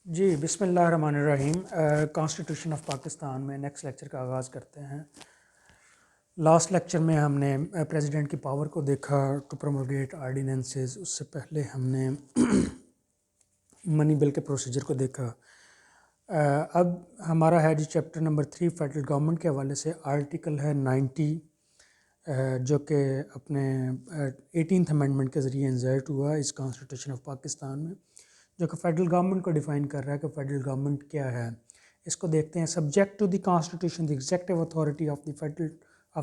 जी बिस्मिल्लाहिर्रहमानिर्रहीम। Constitution of Pakistan में next lecture का आगाज़ करते हैं। लास्ट लेक्चर में हमने प्रेसिडेंट की पावर को देखा टू प्रोमोगेट आर्डिनेंसेस। उससे पहले हमने मनी बिल के प्रोसीजर को देखा। अब हमारा है जी चैप्टर नंबर 3 फेडरल गवर्नमेंट के हवाले से। आर्टिकल है 90 जो कि अपने 18th अमेंडमेंट के ज़रिए इंसर्ट हुआ इस कॉन्स्टिट्यूशन ऑफ पाकिस्तान में, जो कि फेडरल गवर्नमेंट को डिफ़ाइन कर रहा है कि फेडरल गवर्नमेंट क्या है। इसको देखते हैं। Subject to the constitution the executive authority of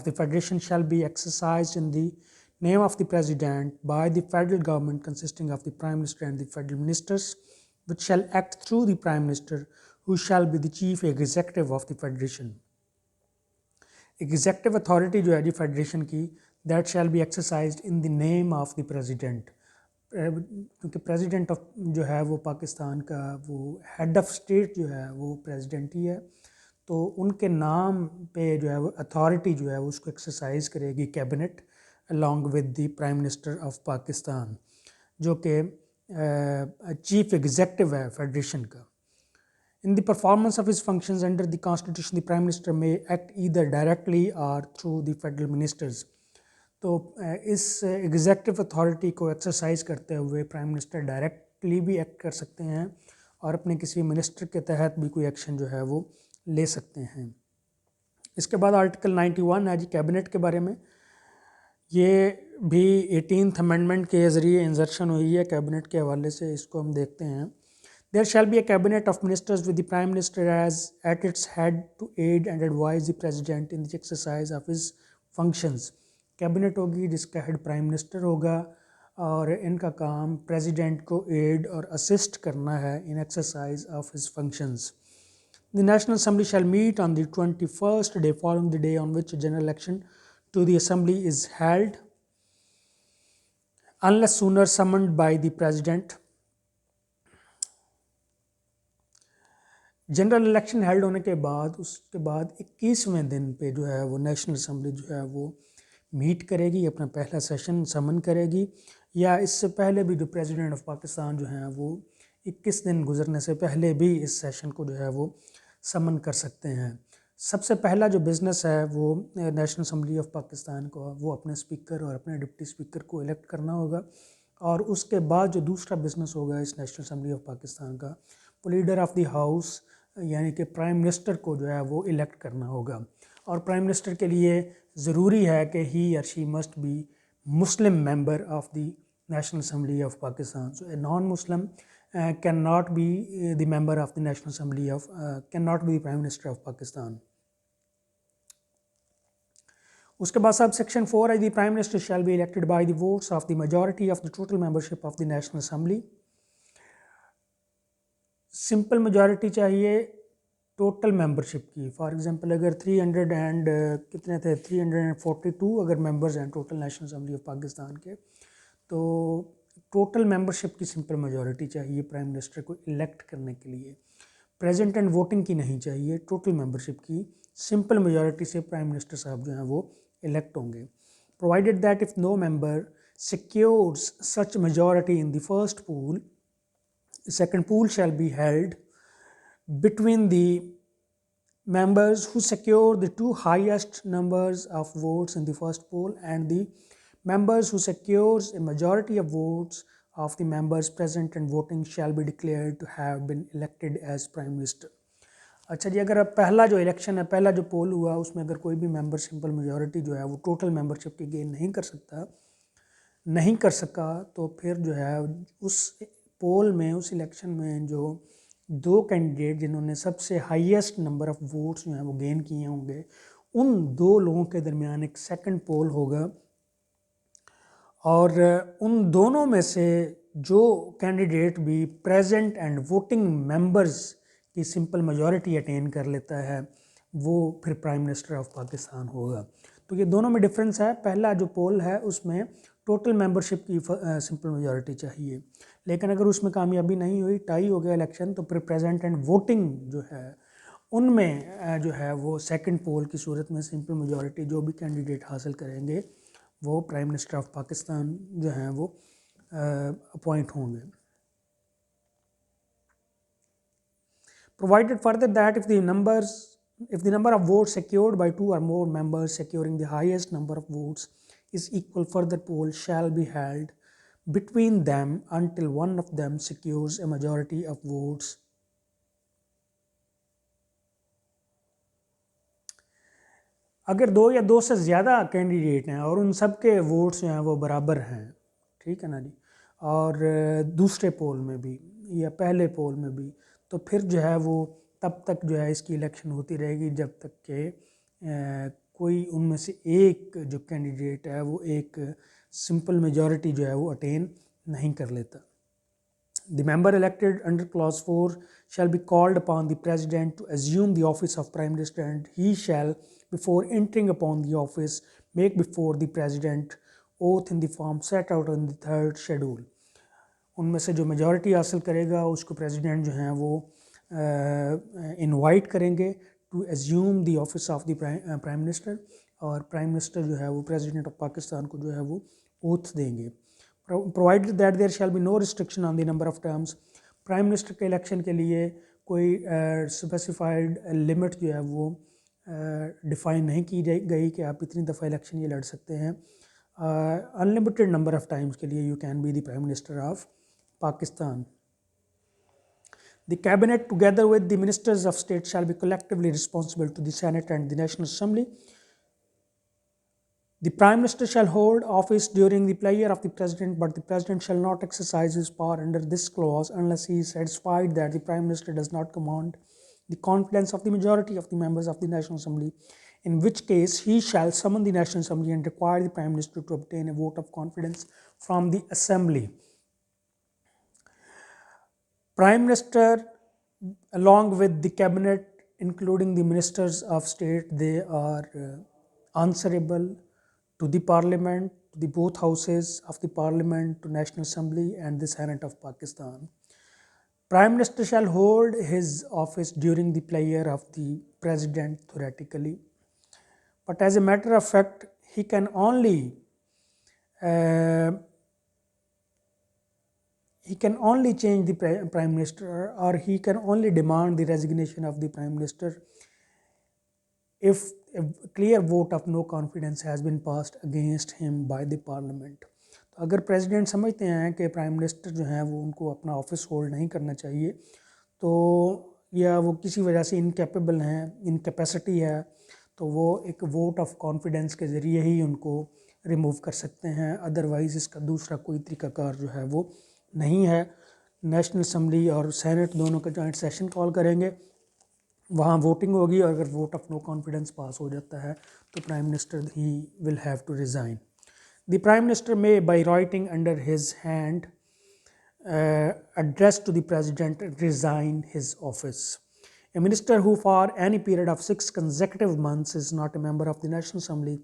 the federation shall be exercised in the name of the president by the federal government consisting of the prime minister and the federal ministers which shall act through the prime minister who shall be the chief executive of the federation. Executive authority जो है जी federation की, that shell be exercised in the name of the president, क्योंकि president of जो है वो पाकिस्तान का वो head of state जो है वो प्रेसिडेंट ही है, तो उनके नाम पे जो है वो अथॉरिटी जो है वो उसको एक्सरसाइज करेगी cabinet along with the prime minister of Pakistan, जो कि चीफ एग्जेक्टिव है फेडरेशन का। In the performance of his functions under the Constitution, the Prime Minister may act either directly or through the federal ministers. तो इस executive authority को exercise करते हुए prime minister directly भी एक्ट कर सकते हैं और अपने किसी मिनिस्टर के तहत भी कोई एक्शन जो है वो ले सकते हैं। इसके बाद आर्टिकल 91 है जी कैबिनेट के बारे में। ये भी 18th अमेंडमेंट के ज़रिए इंजर्शन हुई है कैबिनेट के हवाले से। इसको हम देखते हैं। There shall be a cabinet of ministers with the prime minister as at its head to aid and advise the president in the exercise of his functions. Cabinet होगी जिसका हेड प्राइम मिनिस्टर होगा और इनका काम president को add और assist करना है in exercise of his functions. The National Assembly shall meet on the 21st day following the day on which a general election to the Assembly is held, unless sooner summoned by the President. General election held होने के बाद उसके बाद 21वें दिन पे जो है वो नेशनल असम्बली जो है वो मीट करेगी, अपना पहला सेशन समन करेगी, या इससे पहले भी जो प्रेसिडेंट ऑफ पाकिस्तान जो हैं वो 21 दिन गुजरने से पहले भी इस सेशन को जो है वो समन कर सकते हैं। सबसे पहला जो बिज़नेस है वो नेशनल असम्बली ऑफ पाकिस्तान को वो अपने स्पीकर और अपने डिप्टी स्पीकर को इलेक्ट करना होगा, और उसके बाद जो दूसरा बिज़नेस होगा इस नेशनल असम्बली ऑफ पाकिस्तान का, वो लीडर ऑफ द हाउस यानी कि प्राइम मिनिस्टर को जो है वो इलेक्ट करना होगा। और प्राइम मिनिस्टर के लिए ज़रूरी है कि ही और she must be Muslim member of the national assembly of Pakistan. So a non Muslim can not be the member of the national assembly of can not be the prime minister of Pakistan. उसके बाद sub section 4 है the prime minister shall be elected by the votes of the majority of the total membership of the national assembly. Simple majority चाहिए total membership की. For example अगर 300 and कितने थे 342 अगर members हैं total national assembly of Pakistan के, तो total membership की सिंपल मेजॉरिटी चाहिए प्राइम मिनिस्टर को इलेक्ट करने के लिए. प्रेजेंट एंड वोटिंग की नहीं चाहिए, टोटल मेंबरशिप की सिंपल मेजॉरिटी से प्राइम मिनिस्टर साहब जो हैं वो इलेक्ट होंगे. Provided that if no member secures such majority in the first poll, second pool shall be held between the members who secure the two highest numbers of votes in the first poll and the members who secures a majority of votes of the members present and voting shall be declared to have been elected as prime minister. अच्छा जी, अगर अब पहला जो election है, पहला जो पोल हुआ, उसमें अगर कोई भी मेंबर सिंपल मेजॉरिटी जो है वो टोटल मेंबरशिप की गेन नहीं कर सका, तो फिर जो है उस पोल में, उस इलेक्शन में जो दो कैंडिडेट जिन्होंने सबसे हाईएस्ट नंबर ऑफ वोट्स जो हैं वो गेन किए होंगे, उन दो लोगों के दरमियान एक सेकंड पोल होगा, और उन दोनों में से जो कैंडिडेट भी प्रेजेंट एंड वोटिंग मेंबर्स की सिंपल मेजॉरिटी अटेन कर लेता है वो फिर प्राइम मिनिस्टर ऑफ पाकिस्तान होगा. तो ये दोनों में डिफरेंस है. पहला जो पोल है उसमें टोटल मेंबरशिप की सिंपल मेजॉरिटी चाहिए, लेकिन अगर उसमें कामयाबी नहीं हुई, टाई हो गया इलेक्शन, तो फिर प्रेजेंट एंड वोटिंग जो है उनमें जो है वो सेकंड पोल की सूरत में सिंपल मेजॉरिटी जो भी कैंडिडेट हासिल करेंगे वो प्राइम मिनिस्टर ऑफ पाकिस्तान जो हैं वो अपॉइंट होंगे. Provided further that if the number of votes secured by two or more members securing the highest number of votes is equal, further poll shall be held between them until one of them secures a majority of votes. अगर दो या दो से ज़्यादा candidate हैं और उन सब के वोट्स जो हैं वो बराबर हैं, ठीक है ना जी, और दूसरे पोल में भी या पहले पोल में भी, तो फिर जो है वो तब तक जो है इसकी इलेक्शन होती रहेगी जब तक कि कोई उनमें से एक जो कैंडिडेट है वो एक सिंपल मेजॉरिटी जो है वो अटेन नहीं कर लेता. The member elected under clause 4 shall be called upon the president to assume the office of prime minister, and he shall, before entering upon the office, make before the president oath in the form set out in the third schedule. उनमें से जो majority हासिल करेगा उसको president जो हैं वो invite करेंगे to assume the office of the prime minister, और प्राइम मिनिस्टर जो है वो प्रेसिडेंट ऑफ पाकिस्तान को जो है वो ओथ देंगे. Provided that there shall be no restriction on the number of terms. Prime minister के इलेक्शन के लिए कोई स्पेसिफाइड लिमिट जो है वो डिफ़ाइन नहीं की गई कि आप इतनी दफ़ा इलेक्शन ये लड़ सकते हैं. अनलिमिटेड नंबर ऑफ टाइम्स के लिए you can be the prime minister of Pakistan. The cabinet together with the ministers of state shall be collectively responsible to the Senate and the National Assembly. The Prime Minister shall hold office during the pleasure of the President, but the President shall not exercise his power under this clause unless he is satisfied that the Prime Minister does not command the confidence of the majority of the members of the National Assembly, in which case he shall summon the National Assembly and require the Prime Minister to obtain a vote of confidence from the Assembly. Prime Minister, along with the Cabinet, including the Ministers of State, they are answerable to the Parliament, to the both houses of the Parliament, to National Assembly and the Senate of Pakistan. Prime Minister shall hold his office during the pleasure of the President theoretically, but as a matter of fact, he can only change the Prime Minister, or he can only demand the resignation of the Prime Minister if a clear vote of no confidence has been passed against him by the parliament. तो अगर president समझते हैं कि prime minister जो हैं वो उनको अपना ऑफिस होल्ड नहीं करना चाहिए, तो या वो किसी वजह से इनकेपेबल हैं, इनकैपेसिटी है, तो वो एक वोट ऑफ कॉन्फिडेंस के ज़रिए ही उनको रिमूव कर सकते हैं. अदरवाइज़ इसका दूसरा कोई तरीक़ाकार जो है वो नहीं है. नेशनल असम्बली और सेनेट दोनों का जॉइंट सेशन कॉल करेंगे, वहाँ वोटिंग होगी, और अगर vote of no confidence pass हो जाता है तो prime minister he will have to resign. The prime minister may by writing under his hand address to the president resign his office. A minister who for any period of 6 consecutive months is not a member of the National Assembly.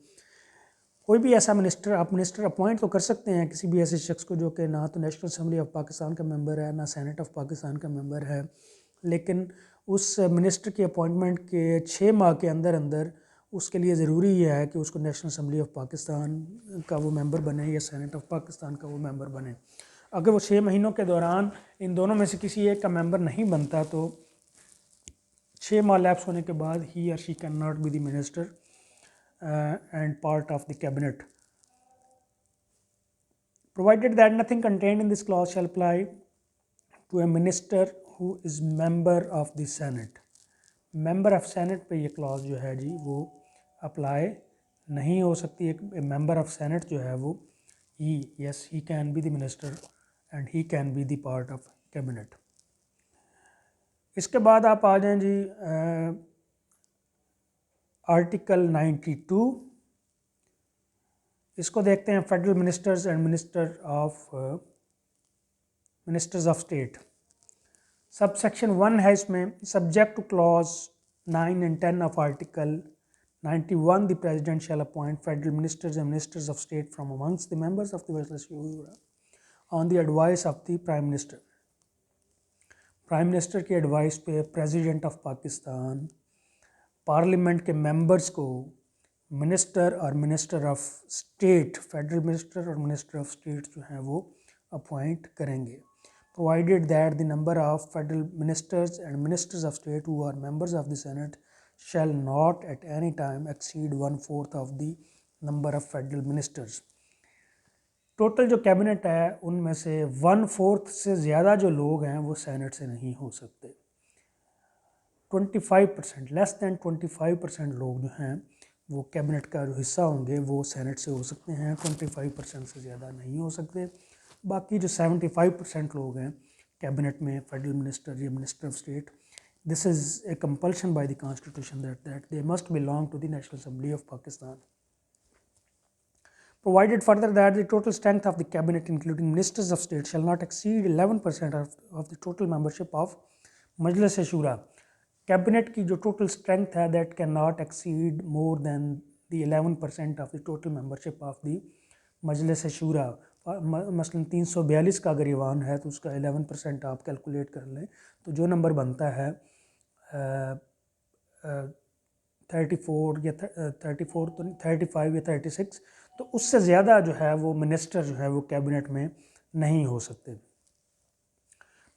कोई भी ऐसा minister, आप minister appoint तो कर सकते हैं किसी भी ऐसे शख्स को जो कि ना तो नेशनल असम्बली ऑफ पाकिस्तान का मेंबर है, ना सेनेट ऑफ पाकिस्तान का मेंबर है, लेकिन उस मिनिस्टर की अपॉइंटमेंट के 6 माह के अंदर अंदर उसके लिए ज़रूरी ये है कि उसको नेशनल असम्बली ऑफ पाकिस्तान का वो मेंबर बने या सेनेट ऑफ पाकिस्तान का वो मेंबर बने. अगर वो 6 महीनों के दौरान इन दोनों में से किसी एक का मेंबर नहीं बनता तो 6 माह लैप्स होने के बाद ही और she can not be the minister and part of the cabinet. Provided that nothing contained in this clause shall apply to a minister who is member of the Senate. Member of Senate पे ये clause जो है जी वो apply नहीं हो सकती. एक member of Senate जो है वो he can be the minister and he can be the part of cabinet. इसके बाद आप आ जाएं जी आर्टिकल 92. इसको देखते हैं. Federal ministers and ministers of state. Sub section 1 है इसमें. Subject to clause 9 and 10 of article 91, the president shall appoint federal ministers and ministers of state from amongst the members of the legislature on the advice of the prime minister. Prime minister की advice पे president of Pakistan parliament के members को minister और minister of state, federal minister और minister of state जो हैं वो appoint करेंगे. provided that the number of federal ministers and ministers of state who are members of the Senate shall not at any time exceed 1/4 of the number of federal ministers. Total जो cabinet है उनमें से 1/4 से ज़्यादा जो लोग हैं वो सेनेट से नहीं हो सकते। 25% लेस दैन 25% लोग जो हैं वो कैबिनेट का जो हिस्सा होंगे वो सेनेट से हो सकते हैं, 25% से ज़्यादा नहीं हो सकते। बाकी जो 75% लोग हैं कैबिनेट में, फेडरल मिनिस्टर या minister of state, this is a compulsion by the constitution that they must belong to the national assembly of Pakistan. Provided further that the total strength of the cabinet including ministers of state shall not exceed 11% of the total membership of Majlis-e-Shura. Cabinet की जो total strength है that can not exceed more than the 11% of the total membership of the Majlis-e-Shura. मसलन 342 का अगर Ivan है तो उसका 11% आप कैलकुलेट कर लें तो जो नंबर बनता है 34 या 34 तो 35 या 36, तो उससे ज़्यादा जो है वो मिनिस्टर जो है वो कैबिनेट में नहीं हो सकते।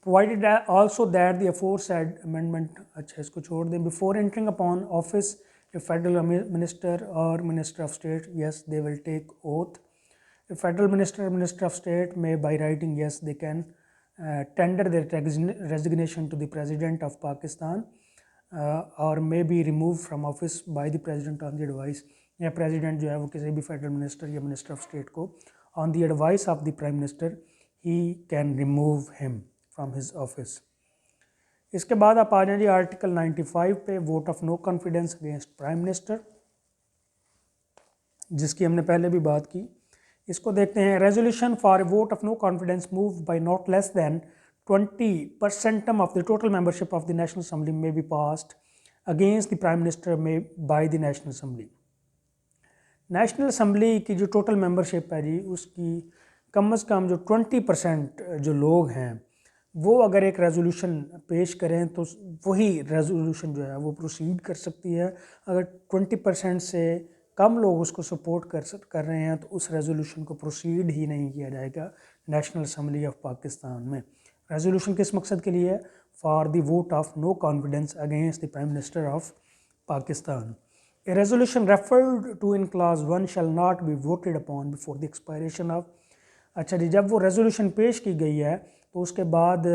Provided also that the aforesaid amendment, अच्छा इसको छोड़ दें, before entering upon office a federal minister और minister of state, yes they will take oath. A federal minister, minister of state may by writing, yes they can tender their resignation to the president of Pakistan और may be remove from office by the president on the advice, या president जो है वो किसी भी federal minister या minister of state को on the advice of the prime minister he can remove him from his office. इसके बाद आप आ जाएं जी आर्टिकल 95 पे, vote of no confidence against prime minister, जिसकी हमने पहले भी बात की। इसको देखते हैं। Resolution for a vote of no confidence move by not less than 20% of the total membership of the national assembly may be passed against the prime minister में by the national assembly. National assembly की जो total membership है जी उसकी कम से कम जो 20% जो लोग हैं वो अगर एक रेजोल्यूशन पेश करें तो वही रेजोल्यूशन जो है वो प्रोसीड कर सकती है। अगर 20% से कम लोग उसको सपोर्ट कर रहे हैं तो उस रेजोल्यूशन को प्रोसीड ही नहीं किया जाएगा नेशनल असेंबली ऑफ पाकिस्तान में। रेजोल्यूशन किस मकसद के लिए है? For the vote of no confidence against the prime minister of Pakistan. A resolution referred to in clause 1 shall not be voted upon before the expiration of, अच्छा जी, जब वो रेजोल्यूशन पेश की गई है तो उसके बाद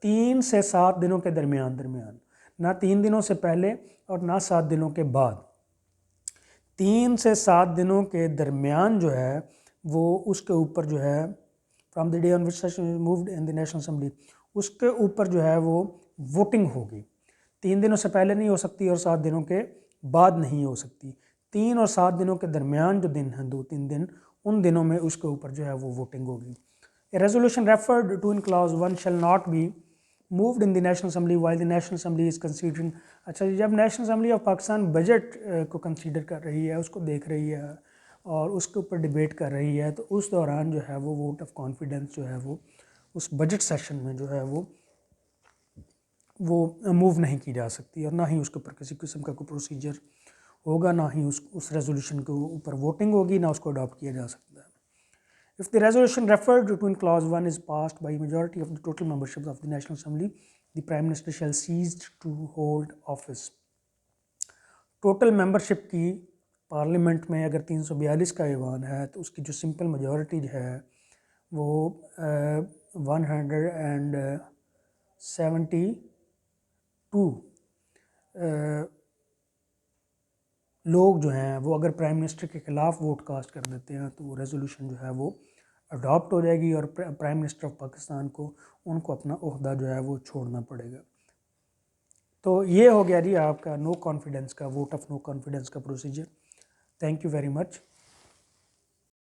3 से 7 दिनों के दरमियान, ना 3 दिनों से पहले और ना 7 दिनों के बाद, 3 से 7 दिनों के दरमियान जो है वो उसके ऊपर जो है from the day on which session moved in the national assembly, उसके ऊपर जो है वो वोटिंग होगी। 3 दिनों से पहले नहीं हो सकती और 7 दिनों के बाद नहीं हो सकती। 3 और 7 दिनों के दरमियान जो दिन हैं, 2-3 दिन, उन दिनों में उसके ऊपर जो है वो वोटिंग होगी। A resolution referred to in clause 1 shall not be moved in the national assembly while the national assembly is considering, अच्छा जी, जब national assembly of Pakistan budget को कंसीडर कर रही है, उसको देख रही है और उसके ऊपर डिबेट कर रही है, तो उस दौरान जो है वो वोट ऑफ कॉन्फिडेंस जो है वो उस बजट सेशन में जो है वो मूव नहीं की जा सकती और ना ही उसके ऊपर किसी किस्म का कोई प्रोसीजर होगा, ना ही उस रेजोल्यूशन के ऊपर वोटिंग होगी, ना उसको अडॉप्ट किया जा सकता है। If the resolution referred to in clause 1 is passed by majority of the total membership of the national assembly, the prime minister shall cease to hold office. Total membership की parliament में अगर 342 का ऐवान है तो उसकी जो सिंपल मेजॉरिटी है वो 172 लोग जो हैं वो अगर प्राइम मिनिस्टर के ख़िलाफ़ वोट कास्ट कर देते हैं तो वो रेजोल्यूशन जो है वो अडॉप्ट हो जाएगी और प्राइम मिनिस्टर ऑफ पाकिस्तान को उनको अपना ओहदा जो है वो छोड़ना पड़ेगा। तो ये हो गया जी आपका नो कॉन्फिडेंस का, वोट ऑफ नो कॉन्फिडेंस का procedure. Thank you very much.